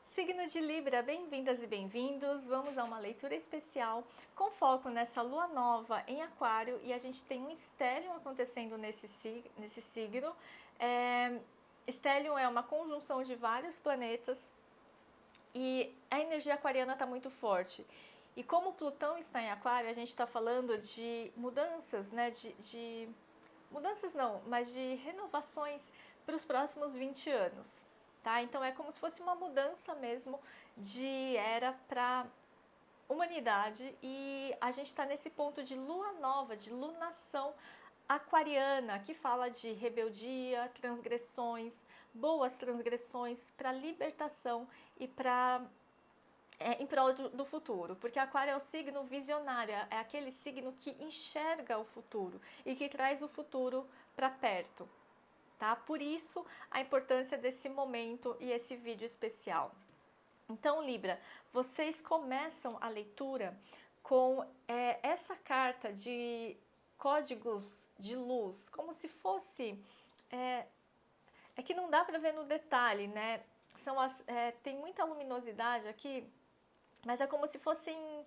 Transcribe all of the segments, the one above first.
Signo de Libra, bem-vindas e bem-vindos. Vamos a uma leitura especial com foco nessa lua nova em Aquário e a gente tem um stellium acontecendo nesse signo. Stellium é uma conjunção de vários planetas e a energia aquariana está muito forte. E como Plutão está em Aquário, a gente está falando de mudanças, né? Mudanças não, mas de renovações para os próximos 20 anos. Tá? Então é como se fosse uma mudança mesmo de era para humanidade e a gente está nesse ponto de lua nova, de lunação aquariana, que fala de rebeldia, transgressões, boas transgressões para libertação e para em prol do futuro, porque Aquário é o signo visionário, é aquele signo que enxerga o futuro e que traz o futuro para perto. Tá? Por isso a importância desse momento e esse vídeo especial. Então, Libra, vocês começam a leitura com essa carta de códigos de luz, como se fosse... É que não dá para ver no detalhe, né? Tem muita luminosidade aqui, mas é como se fossem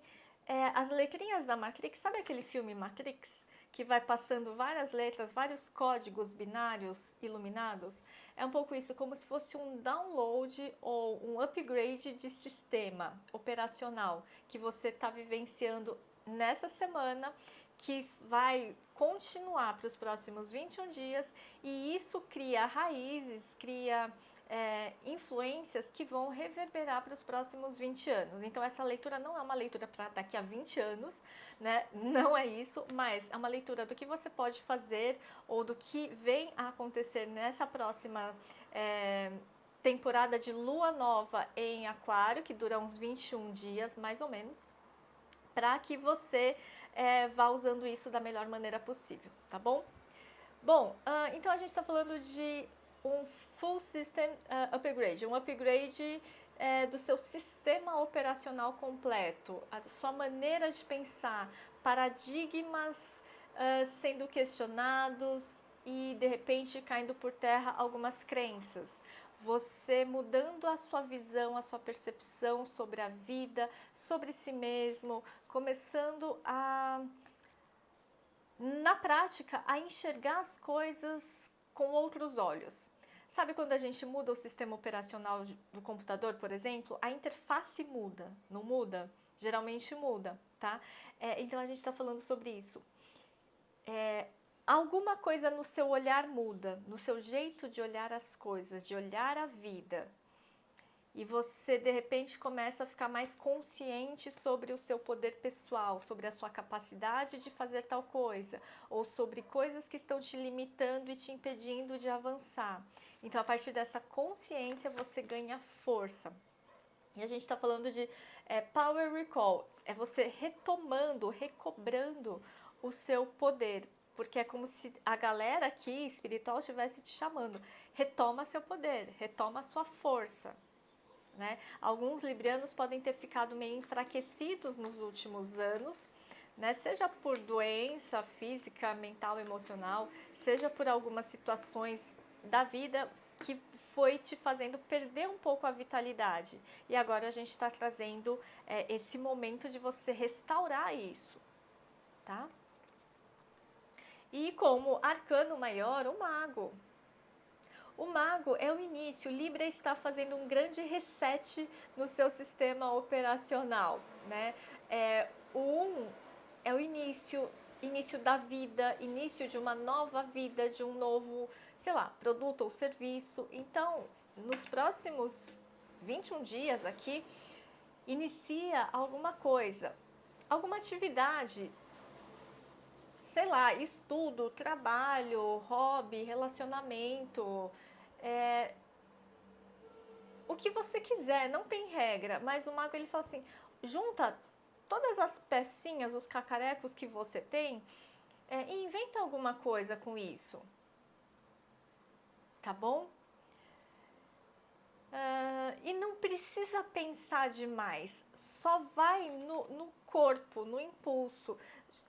as letrinhas da Matrix. Sabe aquele filme Matrix? Que vai passando várias letras, vários códigos binários iluminados. É um pouco isso, como se fosse um download ou um upgrade de sistema operacional que você está vivenciando nessa semana, que vai continuar para os próximos 21 dias, e isso cria raízes, cria influências que vão reverberar para os próximos 20 anos. Então essa leitura não é uma leitura para daqui a 20 anos, né? Não é isso, mas é uma leitura do que você pode fazer ou do que vem a acontecer nessa próxima temporada de lua nova em Aquário, que dura uns 21 dias mais ou menos, para que você vá usando isso da melhor maneira possível, tá bom? Bom, então a gente está falando de um full system upgrade, um upgrade do seu sistema operacional completo, a sua maneira de pensar, paradigmas sendo questionados e de repente caindo por terra algumas crenças. Você mudando a sua visão, a sua percepção sobre a vida, sobre si mesmo, começando na prática, a enxergar as coisas com outros olhos. Sabe quando a gente muda o sistema operacional do computador, por exemplo, a interface muda, não muda? Geralmente muda, tá? Então a gente está falando sobre isso. Alguma coisa no seu olhar muda, no seu jeito de olhar as coisas, de olhar a vida. E você, de repente, começa a ficar mais consciente sobre o seu poder pessoal, sobre a sua capacidade de fazer tal coisa, ou sobre coisas que estão te limitando e te impedindo de avançar. Então, a partir dessa consciência, você ganha força. E a gente está falando de power recall, é você retomando, recobrando o seu poder, porque é como se a galera aqui espiritual estivesse te chamando. Retoma seu poder, retoma a sua força. Né? Alguns librianos podem ter ficado meio enfraquecidos nos últimos anos, né? Seja por doença física, mental, emocional, seja por algumas situações da vida que foi te fazendo perder um pouco a vitalidade. E agora a gente está trazendo esse momento de você restaurar isso, tá? E como arcano maior, o mago. O mago é o início, Libra está fazendo um grande reset no seu sistema operacional, né? O 1 é o início da vida, início de uma nova vida, de um novo, sei lá, produto ou serviço. Então, nos próximos 21 dias aqui, inicia alguma coisa, alguma atividade, sei lá, estudo, trabalho, hobby, relacionamento, o que você quiser, não tem regra, mas o mago ele fala assim, junta todas as pecinhas, os cacarecos que você tem e inventa alguma coisa com isso, tá bom? E não precisa pensar demais, só vai no corpo, no impulso.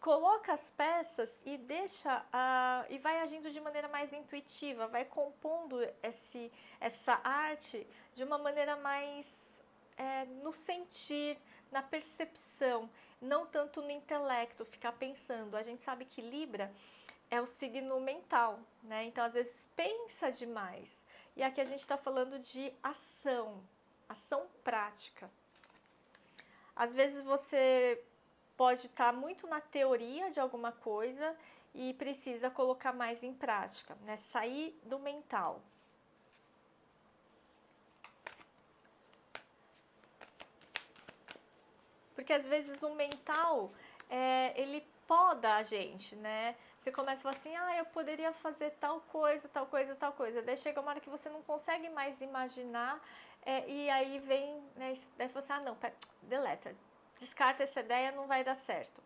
Coloca as peças e deixa e vai agindo de maneira mais intuitiva, vai compondo essa arte de uma maneira mais no sentir, na percepção, não tanto no intelecto, ficar pensando. A gente sabe que Libra é o signo mental, né? Então, às vezes, pensa demais. E aqui a gente está falando de ação prática. Às vezes você pode estar muito na teoria de alguma coisa e precisa colocar mais em prática, né? Sair do mental. Porque às vezes o mental, ele poda a gente, né? Você começa a falar assim, eu poderia fazer tal coisa, tal coisa, tal coisa. Daí chega uma hora que você não consegue mais imaginar, e aí vem, né? Daí você fala assim, não, pera, deleta, descarta essa ideia, não vai dar certo,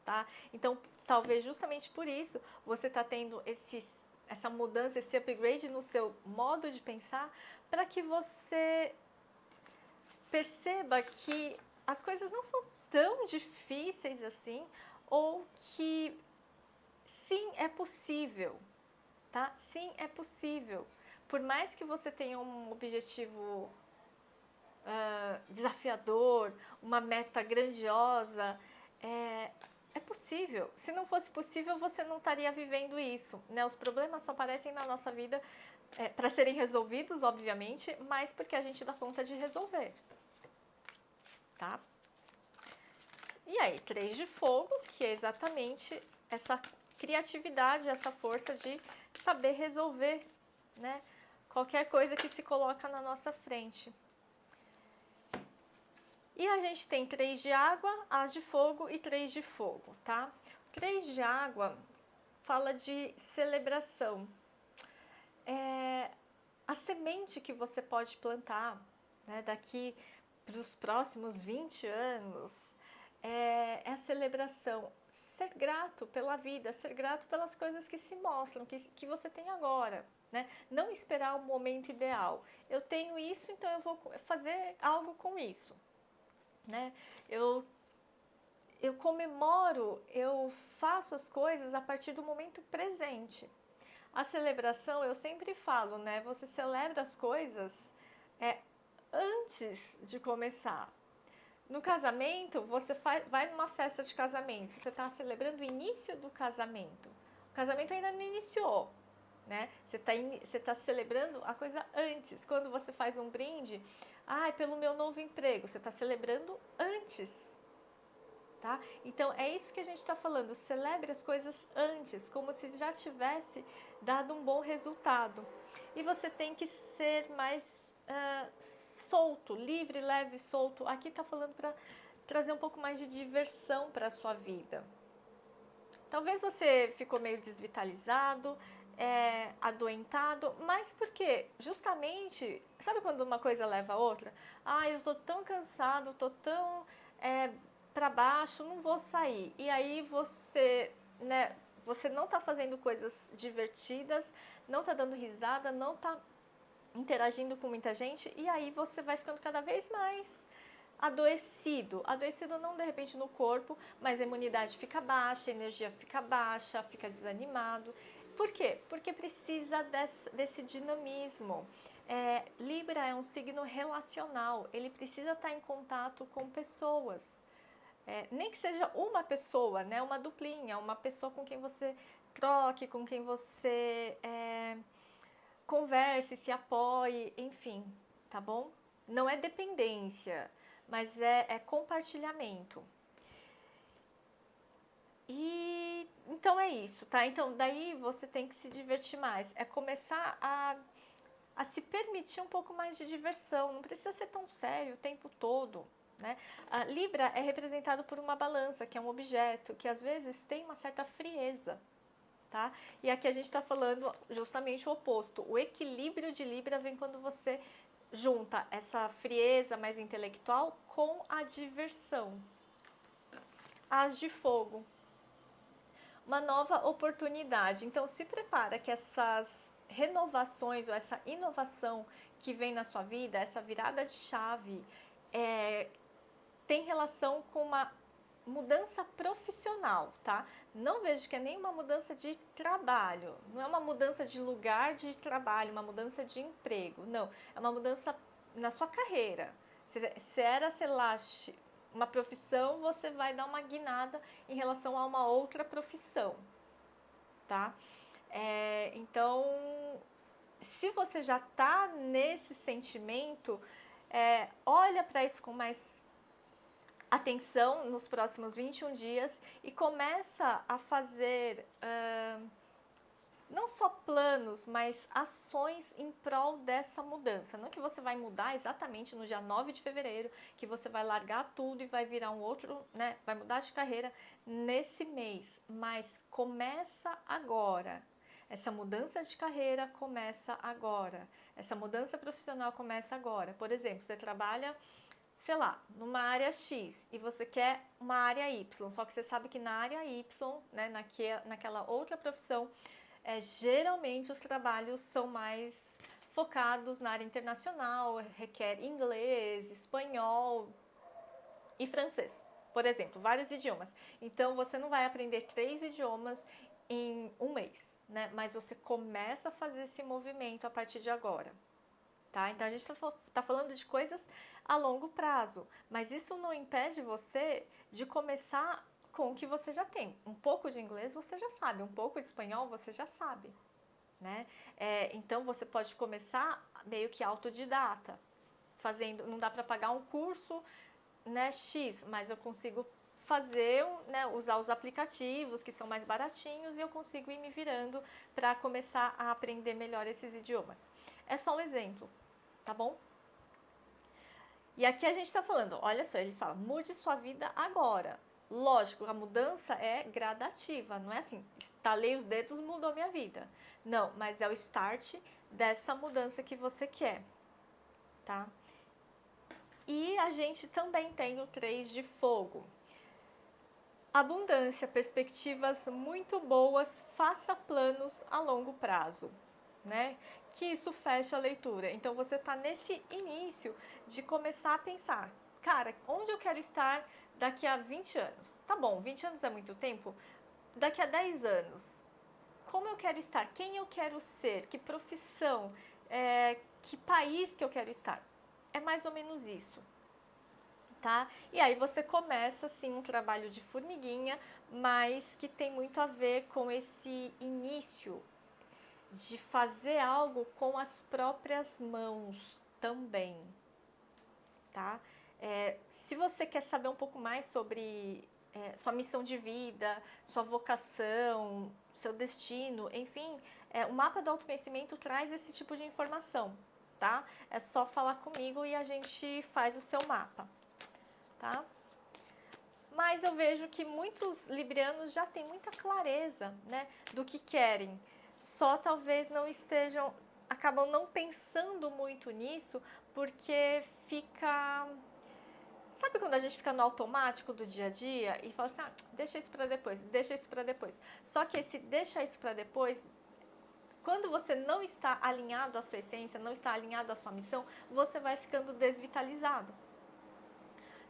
tá? Então, talvez justamente por isso você está tendo essa mudança, esse upgrade no seu modo de pensar, para que você perceba que as coisas não são tão difíceis assim, ou que sim, é possível, tá? Sim, é possível. Por mais que você tenha um objetivo desafiador, uma meta grandiosa, é possível. Se não fosse possível, você não estaria vivendo isso, né? Os problemas só aparecem na nossa vida para serem resolvidos, obviamente, mas porque a gente dá conta de resolver, tá? E aí, 3 de fogo, que é exatamente essa criatividade, essa força de saber resolver, né? Qualquer coisa que se coloca na nossa frente. E a gente tem 3 de água, as de fogo e 3 de fogo, tá? 3 de água fala de celebração. A semente que você pode plantar, né, daqui para os próximos 20 anos, é a celebração. Ser grato pela vida, ser grato pelas coisas que se mostram, que você tem agora, né? Não esperar o momento ideal. Eu tenho isso, então eu vou fazer algo com isso, né? Eu comemoro, eu faço as coisas a partir do momento presente. A celebração, eu sempre falo, né? Você celebra as coisas antes de começar. No casamento, você vai numa festa de casamento, você está celebrando o início do casamento. O casamento ainda não iniciou, né? Você tá celebrando a coisa antes. Quando você faz um brinde, pelo meu novo emprego, você está celebrando antes. Tá? Então, é isso que a gente está falando, celebre as coisas antes, como se já tivesse dado um bom resultado. E você tem que ser mais solto, livre, leve, solto. Aqui está falando para trazer um pouco mais de diversão para a sua vida. Talvez você ficou meio desvitalizado, adoentado, mas por quê? Justamente, sabe quando uma coisa leva a outra? Eu tô tão cansado, tô tão para baixo, não vou sair. E aí você, né, você não tá fazendo coisas divertidas, não tá dando risada, não tá interagindo com muita gente, e aí você vai ficando cada vez mais adoecido. Adoecido não de repente no corpo, mas a imunidade fica baixa, a energia fica baixa, fica desanimado. Por quê? Porque precisa desse dinamismo. Libra é um signo relacional, ele precisa estar em contato com pessoas. Nem que seja uma pessoa, né? Uma duplinha, uma pessoa com quem você troque, com quem você converse, se apoie, enfim, tá bom? Não é dependência, mas é compartilhamento. E então é isso, tá? Então daí você tem que se divertir mais, começar a se permitir um pouco mais de diversão, não precisa ser tão sério o tempo todo, né? A Libra é representado por uma balança, que é um objeto que às vezes tem uma certa frieza, tá? E aqui a gente está falando justamente o oposto. O equilíbrio de Libra vem quando você junta essa frieza mais intelectual com a diversão. As de fogo. Uma nova oportunidade. Então se prepara que essas renovações ou essa inovação que vem na sua vida, essa virada de chave, tem relação com uma mudança profissional, tá? Não vejo que é nenhuma mudança de trabalho, não é uma mudança de lugar de trabalho, uma mudança de emprego, não. É uma mudança na sua carreira. Se era, sei lá, uma profissão, você vai dar uma guinada em relação a uma outra profissão, tá? Então, se você já tá nesse sentimento, olha para isso com mais atenção nos próximos 21 dias e começa a fazer não só planos, mas ações em prol dessa mudança. Não que você vai mudar exatamente no dia 9 de fevereiro, que você vai largar tudo e vai virar um outro, né? Vai mudar de carreira nesse mês, mas começa agora. Essa mudança de carreira começa agora. Essa mudança profissional começa agora. Por exemplo, você trabalha, sei lá, numa área X e você quer uma área Y, só que você sabe que na área Y, né, naquela outra profissão, geralmente os trabalhos são mais focados na área internacional, requer inglês, espanhol e francês, por exemplo, vários idiomas. Então você não vai aprender 3 idiomas em um mês, né? Mas você começa a fazer esse movimento a partir de agora. Tá? Então a gente está falando de coisas a longo prazo, mas isso não impede você de começar com o que você já tem. Um pouco de inglês você já sabe, um pouco de espanhol você já sabe, né? Então você pode começar meio que autodidata, fazendo, não dá para pagar um curso, né, X, mas eu consigo fazer, né, usar os aplicativos que são mais baratinhos e eu consigo ir me virando para começar a aprender melhor esses idiomas. É só um exemplo, tá bom? E aqui a gente está falando, olha só, ele fala, mude sua vida agora. Lógico, a mudança é gradativa, não é assim, estalei os dedos, mudou minha vida. Não, mas é o start dessa mudança que você quer, tá? E a gente também tem o 3 de fogo. Abundância, perspectivas muito boas, faça planos a longo prazo, né? Que isso fecha a leitura. Então você está nesse início de começar a pensar, cara, onde eu quero estar daqui a 20 anos? Tá bom, 20 anos é muito tempo. Daqui a 10 anos, como eu quero estar? Quem eu quero ser? Que profissão? Que país que eu quero estar? É mais ou menos isso. Tá? E aí você começa assim um trabalho de formiguinha, mas que tem muito a ver com esse início de fazer algo com as próprias mãos também, tá? Se você quer saber um pouco mais sobre sua missão de vida, sua vocação, seu destino, enfim, o mapa do autoconhecimento traz esse tipo de informação, tá? É só falar comigo e a gente faz o seu mapa. Tá? Mas eu vejo que muitos librianos já têm muita clareza, né, do que querem. Só talvez não estejam, acabam não pensando muito nisso, porque fica... Sabe quando a gente fica no automático do dia a dia e fala assim, deixa isso para depois, deixa isso para depois. Só que esse deixa isso para depois, quando você não está alinhado à sua essência, não está alinhado à sua missão, você vai ficando desvitalizado.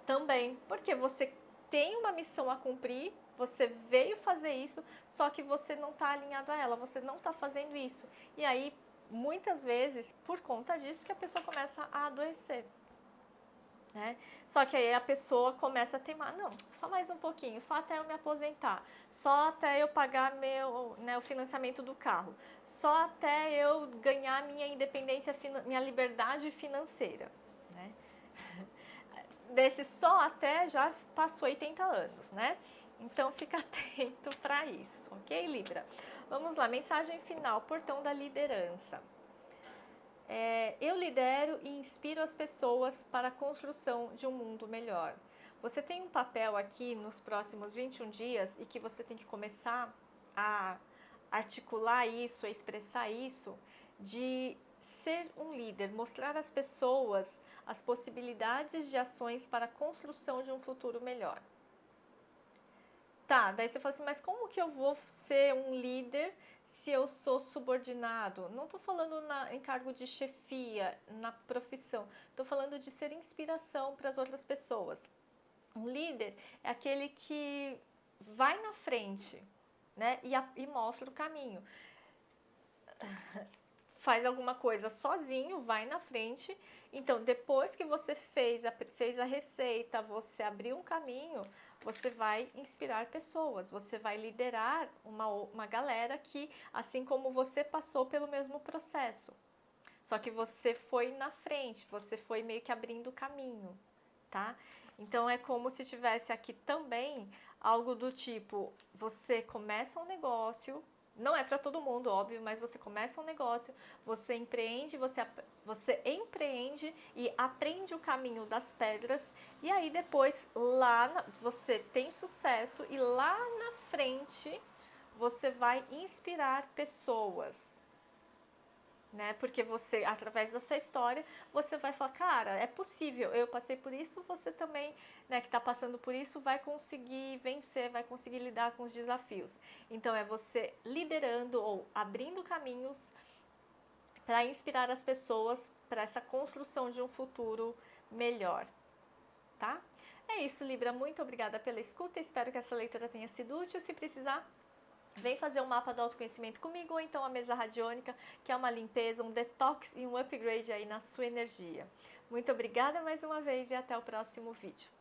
Também, porque você tem uma missão a cumprir, você veio fazer isso, só que você não está alinhado a ela, você não está fazendo isso. E aí, muitas vezes, por conta disso, que a pessoa começa a adoecer. Né? Só que aí a pessoa começa a teimar, não, só mais um pouquinho, só até eu me aposentar, só até eu pagar o financiamento do carro, só até eu ganhar minha independência, minha liberdade financeira. Né? Desse só até já passou 80 anos, né? Então fica atento para isso, ok, Libra? Vamos lá, mensagem final, portão da liderança. Eu lidero e inspiro as pessoas para a construção de um mundo melhor. Você tem um papel aqui nos próximos 21 dias e que você tem que começar a articular isso, a expressar isso, de ser um líder, mostrar às pessoas as possibilidades de ações para a construção de um futuro melhor. Tá, daí você fala assim, mas como que eu vou ser um líder se eu sou subordinado? Não estou falando em cargo de chefia, na profissão, estou falando de ser inspiração para as outras pessoas. Um líder é aquele que vai na frente, né, e mostra o caminho. faz alguma coisa sozinho, vai na frente. Então, depois que você fez a receita, você abriu um caminho, você vai inspirar pessoas, você vai liderar uma galera que, assim como você, passou pelo mesmo processo. Só que você foi na frente, você foi meio que abrindo o caminho, tá? Então é como se tivesse aqui também algo do tipo, você começa um negócio, não é para todo mundo, óbvio, mas você começa um negócio, você empreende, você empreende e aprende o caminho das pedras, e aí depois você tem sucesso e lá na frente você vai inspirar pessoas, né? Porque você, através da sua história, você vai falar, cara, é possível, eu passei por isso, você também, né, que está passando por isso, vai conseguir vencer, vai conseguir lidar com os desafios. Então, é você liderando ou abrindo caminhos para inspirar as pessoas para essa construção de um futuro melhor, tá? É isso, Libra, muito obrigada pela escuta, espero que essa leitura tenha sido útil. Se precisar, vem fazer um mapa do autoconhecimento comigo, ou então a mesa radiônica, que é uma limpeza, um detox e um upgrade aí na sua energia. Muito obrigada mais uma vez e até o próximo vídeo.